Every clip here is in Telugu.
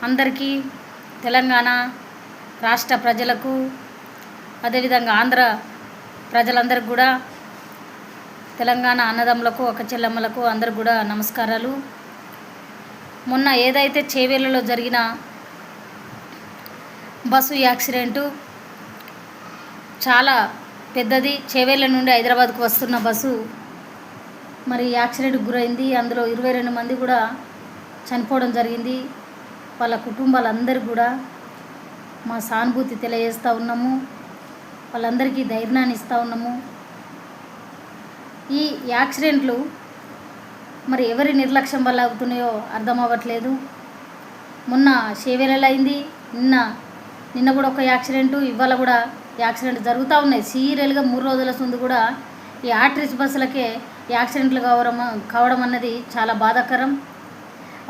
అందరికీ తెలంగాణ రాష్ట్ర ప్రజలకు అదేవిధంగా ఆంధ్ర ప్రజలందరికీ కూడా తెలంగాణ అన్నదమ్ములకు ఒక చెల్లెమ్మలకు అందరికి కూడా నమస్కారాలు. మొన్న ఏదైతే చేవేళ్ళలో జరిగిన బస్సు యాక్సిడెంటు చాలా పెద్దది. చేవేళ్ళ నుండి హైదరాబాద్కు వస్తున్న బస్సు మరి యాక్సిడెంట్కి గురైంది. అందులో 22 మంది కూడా చనిపోవడం జరిగింది. వాళ్ళ కుటుంబాలందరికీ కూడా మా సానుభూతి తెలియజేస్తూ ఉన్నాము. వాళ్ళందరికీ ధైర్యాన్ని ఇస్తూ ఉన్నాము. ఈ యాక్సిడెంట్లు మరి ఎవరి నిర్లక్ష్యం వల్ల అవుతున్నాయో అర్థం అవ్వట్లేదు. మొన్న చేవేళ్ళలో అయింది, నిన్న కూడా ఒక యాక్సిడెంటు, ఇవాళ కూడా యాక్సిడెంట్ జరుగుతూ ఉన్నాయి. సీరియల్గా 3 రోజుల ముందు కూడా ఈ ఆర్టీసీ బస్సులకే యాక్సిడెంట్లు కావడం అన్నది చాలా బాధాకరం.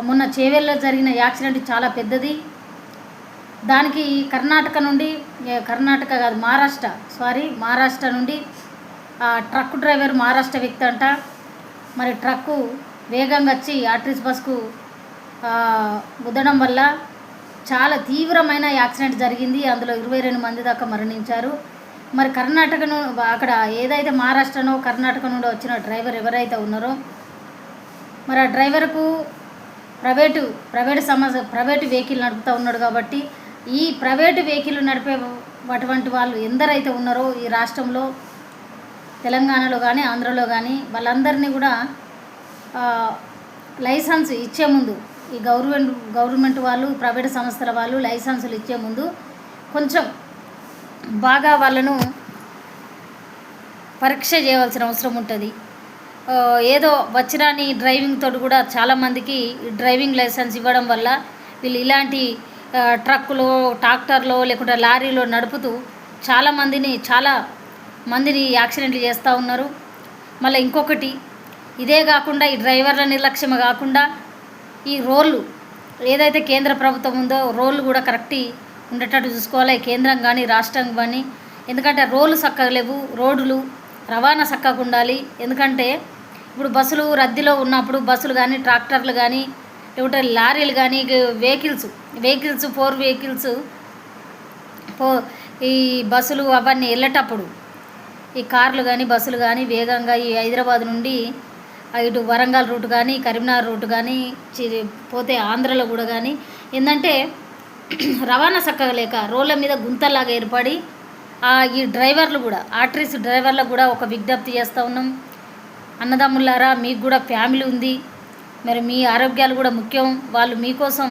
మొన్న చేవేళ్ళలో జరిగిన యాక్సిడెంట్ చాలా పెద్దది. దానికి మహారాష్ట్ర నుండి ట్రక్ డ్రైవర్ మహారాష్ట్ర వ్యక్తి అంట. మరి ట్రక్కు వేగంగా వచ్చి ఆర్టీసీ బస్కు గుద్దడం వల్ల చాలా తీవ్రమైన యాక్సిడెంట్ జరిగింది. అందులో 22 మంది దాకా మరణించారు. మరి అక్కడ ఏదైతే మహారాష్ట్రనో కర్ణాటక నుండి వచ్చిన డ్రైవర్ ఎవరైతే ఉన్నారో మరి ఆ డ్రైవర్కు ప్రైవేటు వెహికల్ నడుపుతూ ఉన్నాడు. కాబట్టి ఈ ప్రైవేటు వెహికల్ నడిపే అటువంటి వాళ్ళు ఎందరైతే ఉన్నారో ఈ రాష్ట్రంలో తెలంగాణలో కానీ ఆంధ్రలో కానీ వాళ్ళందరినీ కూడా లైసెన్స్ ఇచ్చే ముందు ఈ గవర్నమెంట్ వాళ్ళు ప్రైవేట్ సంస్థల వాళ్ళు లైసెన్సులు ఇచ్చే ముందు కొంచెం బాగా వాళ్ళను పరీక్ష చేయవలసిన అవసరం ఉంటుంది. ఏదో వచ్చిరాని డ్రైవింగ్ తోటి కూడా చాలామందికి డ్రైవింగ్ లైసెన్స్ ఇవ్వడం వల్ల వీళ్ళు ఇలాంటి ట్రక్కులో ట్రాక్టర్లో లేకుంటే లారీలో నడుపుతూ చాలా మందిని యాక్సిడెంట్లు చేస్తూ ఉన్నారు. మళ్ళీ ఇంకొకటి ఇదే కాకుండా ఈ డ్రైవర్ల నిర్లక్ష్యం కాకుండా ఈ రోళ్ళు ఏదైతే కేంద్ర ప్రభుత్వం ఉందో రోళ్ళు కూడా కరెక్ట్ ఉండేటట్టు చూసుకోవాలి. కేంద్రం కానీ రాష్ట్రం కానీ, ఎందుకంటే రోడ్లు చక్కగా లేవు, రోడ్లు రవాణా చక్కగా ఉండాలి. ఎందుకంటే ఇప్పుడు బస్సులు రద్దీలో ఉన్నప్పుడు బస్సులు కానీ ట్రాక్టర్లు కానీ లేకుంటే లారీలు కానీ వెహికల్స్ 4 వెహికల్స్ ఈ బస్సులు అవన్నీ వెళ్ళేటప్పుడు ఈ కార్లు కానీ బస్సులు కానీ వేగంగా ఈ హైదరాబాద్ నుండి ఇటు వరంగల్ రూట్ కానీ కరీంనగర్ రూట్ కానీ పోతే ఆంధ్రలో కూడా కానీ ఏంటంటే రవాణా చక్కగా లేక రోడ్ల మీద గుంతల్లాగా ఏర్పడి ఈ డ్రైవర్లు కూడా ఆర్టీసీ డ్రైవర్లకు కూడా ఒక విజ్ఞప్తి చేస్తూ ఉన్నాం. అన్నదమ్ములారా, మీకు కూడా ఫ్యామిలీ ఉంది, మరి మీ ఆరోగ్యాలు కూడా ముఖ్యం. వాళ్ళు మీకోసం